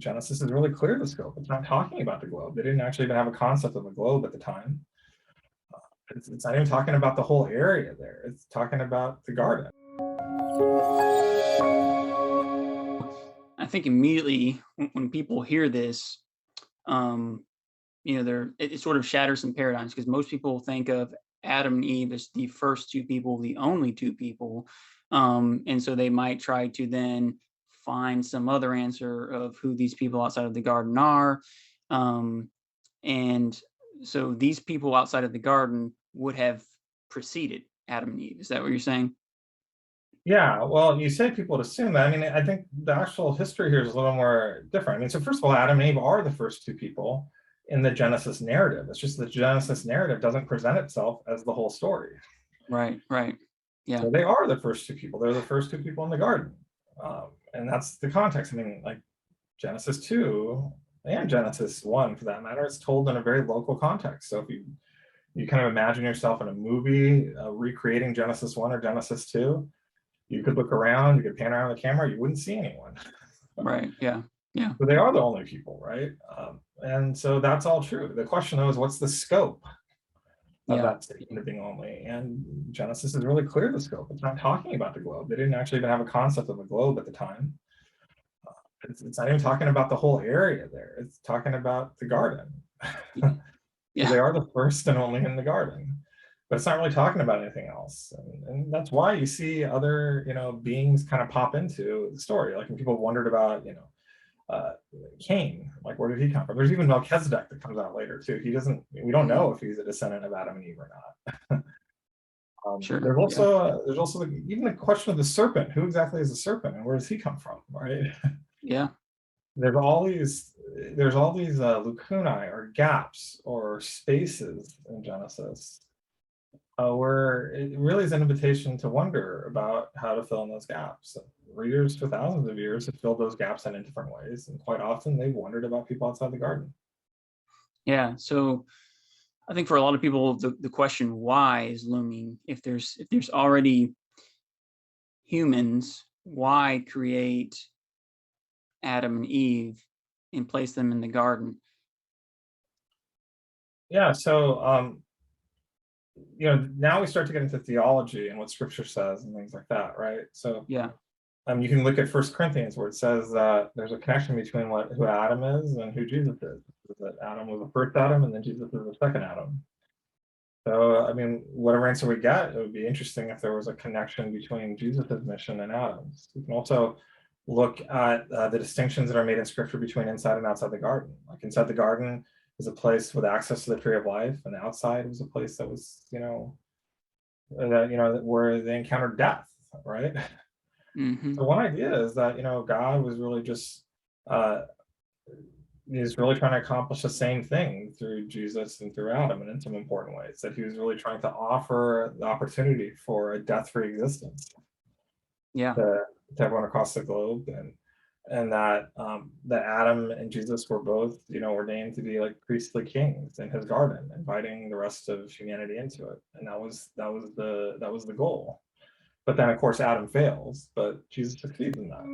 Genesis is really clear the scope. It's not talking about the globe. They didn't actually even have a concept of a globe at the time. It's not even talking about the whole area there. It's talking about the garden. I think immediately when people hear this, it sort of shatters some paradigms because most people think of Adam and Eve as the first two people, the only two people, and so they might try to then find some other answer of who these people outside of the garden are, and so these people outside of the garden would have preceded Adam and Eve. Is that what you're saying? Yeah, well, you say people would assume that. I mean, I think the actual history here is a little more different. I mean, so first of all, Adam and Eve are the first two people in the Genesis narrative. It's just the Genesis narrative doesn't present itself as the whole story. Right, right. Yeah. So they are the first two people. They're the first two people in the garden. And that's the context. I mean, like Genesis 2 and Genesis 1, for that matter, it's told in a very local context. So if you kind of imagine yourself in a movie recreating Genesis 1 or Genesis 2, you could look around, you could pan around the camera, you wouldn't see anyone. Right. Yeah. Yeah. But they are the only people, right? And so that's all true. The question though is what's the scope of Yeah. that statement of being only? And Genesis is really clear the scope. It's not talking about the globe. They didn't actually even have a concept of a globe at the time. It's not even talking about the whole area there. It's talking about the garden. Yeah. They are the first and only in the garden. But it's not really talking about anything else. And that's why you see other, beings kind of pop into the story. Like when people wondered about, Cain, like where did he come from? There's even Melchizedek that comes out later too. We don't know if he's a descendant of Adam and Eve or not. Sure. There's Yeah. also even the question of the serpent. Who exactly is the serpent and where does he come from, right? Yeah. There's all these lacunae or gaps or spaces in Genesis where it really is an invitation to wonder about how to fill in those gaps. Readers for thousands of years have filled those gaps in different ways, and quite often they've wondered about people outside the garden. Yeah. So I think for a lot of people, the question why is looming. If there's already humans, why create Adam and Eve and place them in the garden? Yeah, so now we start to get into theology and what Scripture says and things like that, right? So Yeah. you can look at 1 Corinthians where it says that there's a connection between who Adam is and who Jesus is. That Adam was the first Adam, and then Jesus is the second Adam. So, I mean, whatever answer we get, it would be interesting if there was a connection between Jesus' mission and Adam's. We can also look at the distinctions that are made in Scripture between inside and outside the garden. Like inside the garden is a place with access to the tree of life, and outside was a place that was, where they encountered death, right? Mm-hmm. So one idea is that God was really just he's really trying to accomplish the same thing through Jesus and through Adam, and in some important ways, that he was really trying to offer the opportunity for a death-free existence Yeah. to everyone across the globe, and that that Adam and Jesus were both ordained to be like priestly kings in his garden, inviting the rest of humanity into it, and that was the goal. But then, of course, Adam fails, but Jesus succeeds in that.